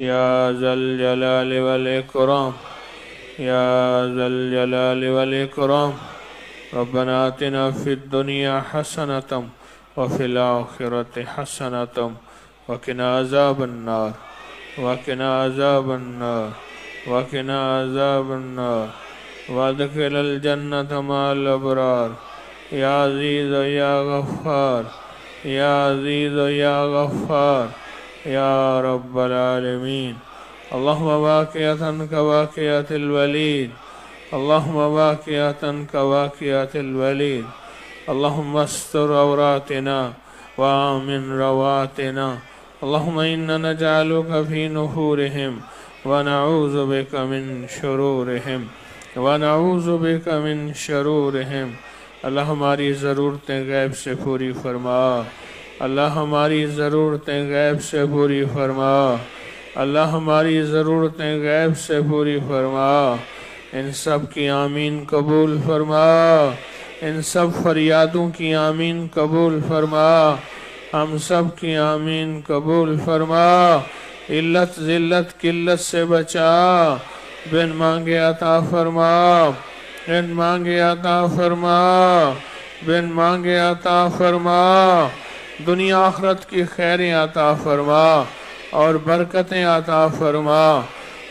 يا ذا الجلال والإكرام يا ذا الجلال والإكرام. ربنا آتنا في الدنيا حسنة وفي الآخرة حسنة وقنا عذاب النار وقنا عذاب النار وقنا عذاب النار وادخل الجنة مع الأبرار يا عزيز يا غفار يا عزيز يا غفار يا رب العالمين. اللهم باقية كباقية الوليد اللهم باقية كباقية الوليد. اللهم استر عوراتنا وآمن رواتنا. اللهم إنا نجعلك في نحورهم ونعوذ بك من شرورهم ونعوذ بك من شرورهم. اللہ ہماری ضرورتیں غیب سے پوری فرما. اللہ ہماری ضرورتیں غیب سے پوری فرما. اللہ ہماری ضرورتیں غیب سے پوری فرما. ان سب کی آمین قبول فرما. ان سب فریادوں کی آمین قبول فرما. ہم سب کی آمین قبول فرما. علت ذلت قلت سے بچا. بن مانگے عطا فرما. بن مانگے عطا فرما. بن مانگے عطا فرما. دنیا آخرت کی خیریں عطا فرما اور برکتیں عطا فرما.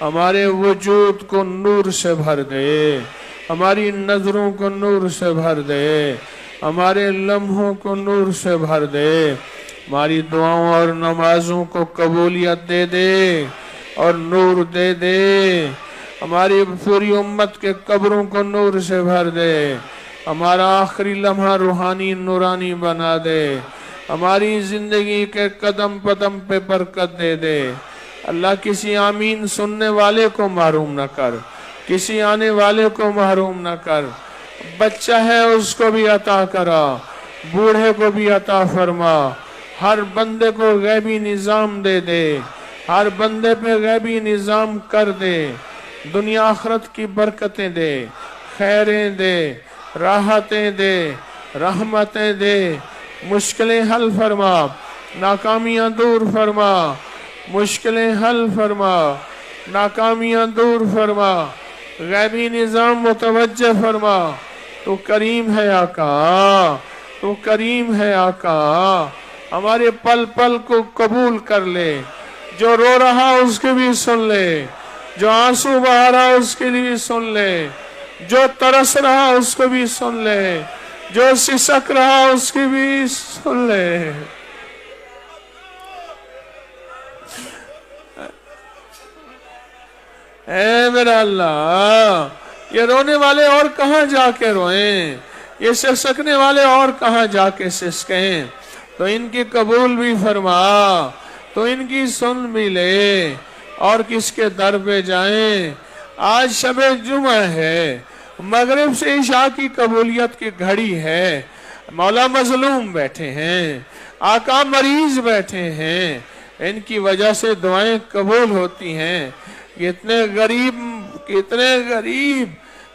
ہمارے وجود کو نور سے بھر دے. ہماری نظروں کو نور سے بھر دے. ہمارے لمحوں کو نور سے بھر دے. ہماری دعاؤں اور نمازوں کو قبولیت دے دے اور نور دے دے. ہماری پوری امت کے قبروں کو نور سے بھر دے. ہمارا آخری لمحہ روحانی نورانی بنا دے. ہماری زندگی کے قدم قدم پہ برکت دے دے. اللہ کسی آمین سننے والے کو محروم نہ کر. کسی آنے والے کو محروم نہ کر. بچہ ہے اس کو بھی عطا کرا. بوڑھے کو بھی عطا فرما. ہر بندے کو غیبی نظام دے دے. ہر بندے پہ غیبی نظام کر دے. دنیا آخرت کی برکتیں دے. خیریں دے. راحتیں دے. رحمتیں دے. مشکلیں حل فرما. ناکامیاں دور فرما. مشکلیں حل فرما. ناکامیاں دور فرما. غیبی نظام متوجہ فرما. تو کریم ہے آقا. تو کریم ہے آقا. ہمارے پل پل کو قبول کر لے. جو رو رہا اس کے بھی سن لے. جو آنسو بہا رہا اس کے لیے سن لے. جو ترس رہا اس کو بھی سن لے. جو سسک رہا اس کی بھی سن لے. اے میرا اللہ، یہ رونے والے اور کہاں جا کے روئیں. یہ سسکنے والے اور کہاں جا کے سسکیں. تو ان کی قبول بھی فرما. تو ان کی سن بھی لے. اور کس کے در پہ جائیں. آج شب جمعہ ہے. مغرب سے عشاء کی قبولیت کی گھڑی ہے. مولا مظلوم بیٹھے ہیں. آقا مریض بیٹھے ہیں. ان کی وجہ سے دعائیں قبول ہوتی ہیں. کتنے غریب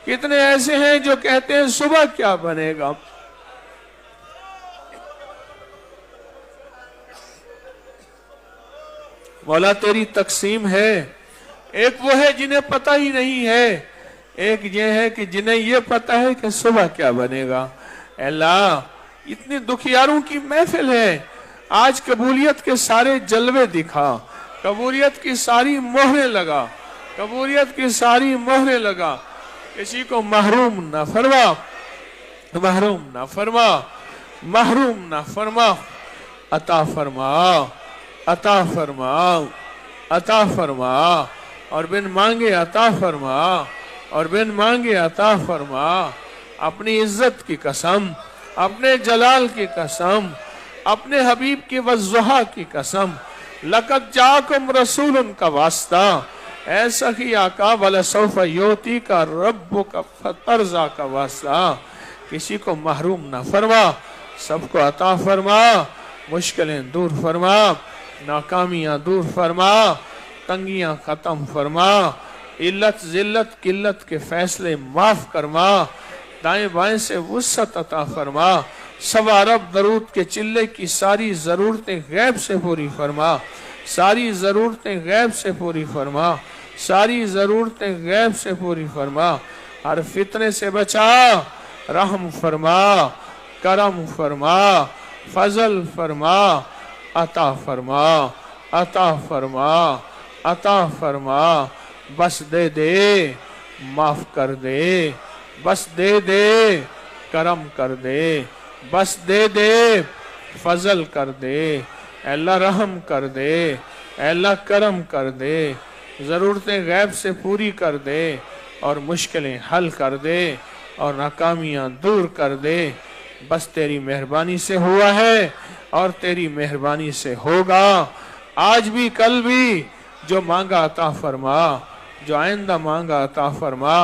کتنے ایسے ہیں جو کہتے ہیں صبح کیا بنے گا. مولا تیری تقسیم ہے. ایک وہ ہے جنہیں پتہ ہی نہیں ہے. ایک یہ ہے کہ جنہیں یہ پتہ ہے کہ صبح کیا بنے گا. اے اللہ، اتنی دکھیاروں کی محفل ہے. آج قبولیت کے سارے جلوے دکھا. قبولیت کی ساری مہریں لگا. قبولیت کی ساری مہریں لگا. کسی کو محروم نہ فرما. محروم نہ فرما. محروم نہ فرما. عطا فرما. عطا فرما. عطا فرما. اور بن مانگے عطا فرما. اور بن مانگے عطا فرما. اپنی عزت کی قسم. اپنے جلال کی قسم. اپنے حبیب کی والضحیٰ کی قسم. لقد جاءکم رسول کا واسطہ. ایسا ہی آقا وَلَسَوْفَ يُعْطِيكَ رَبُّكَ فَتَرْضَىٰ کا واسطہ. کسی کو محروم نہ فرما. سب کو عطا فرما. مشکلیں دور فرما. ناکامیاں دور فرما. تنگیاں ختم فرما. علت ذلت قلت کے فیصلے معاف فرما. دائیں بائیں سے وسعت عطا فرما. سوا رب درود کے چلے کی ساری ضرورتیں غیب سے پوری فرما. ساری ضرورتیں غیب سے پوری فرما، ساری ضرورتیں غیب سے پوری فرما، ہر فتنے سے بچا، رحم فرما، کرم فرما، فضل فرما، عطا فرما، عطا فرما، عطا فرما، بس دے دے، معاف کر دے، بس دے دے، کرم کر دے، بس دے دے، فضل کر دے، اے اللہ رحم کر دے، اے اللہ کرم کر دے، ضرورتیں غیب سے پوری کر دے اور مشکلیں حل کر دے اور ناکامیاں دور کر دے، بس تیری مہربانی سے ہوا ہے اور تیری مہربانی سے ہوگا، آج بھی کل بھی، جو مانگا عطا فرما، جو آئندہ مانگا عطا فرما،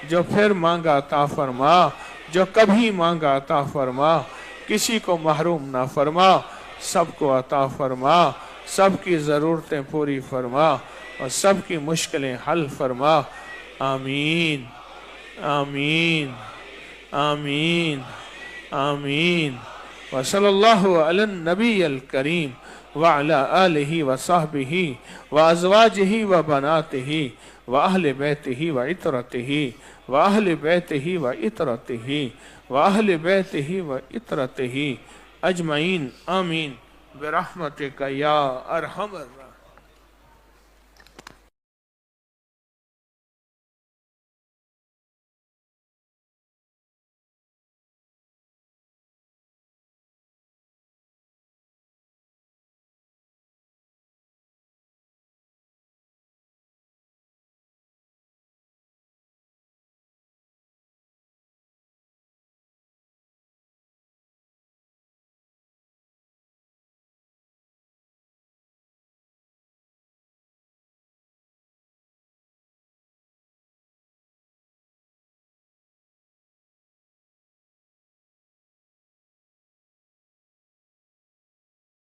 جو پھر مانگا عطا فرما، جو کبھی مانگا عطا فرما، کسی کو محروم نہ فرما، سب کو عطا فرما، سب کی ضرورتیں پوری فرما اور سب کی مشکلیں حل فرما، آمین آمین آمین آمین وصلی اللہ علی النبی الکریم وعلی آلہ وصحبہ وازواجہ وبناتہ وأہل بیتہ وعطرتہ وأہل بیتہ وعطرتہ وأہل بیتہ وعطرتہ اجمعین آمین برحمتک یا ارحم الراحمین۔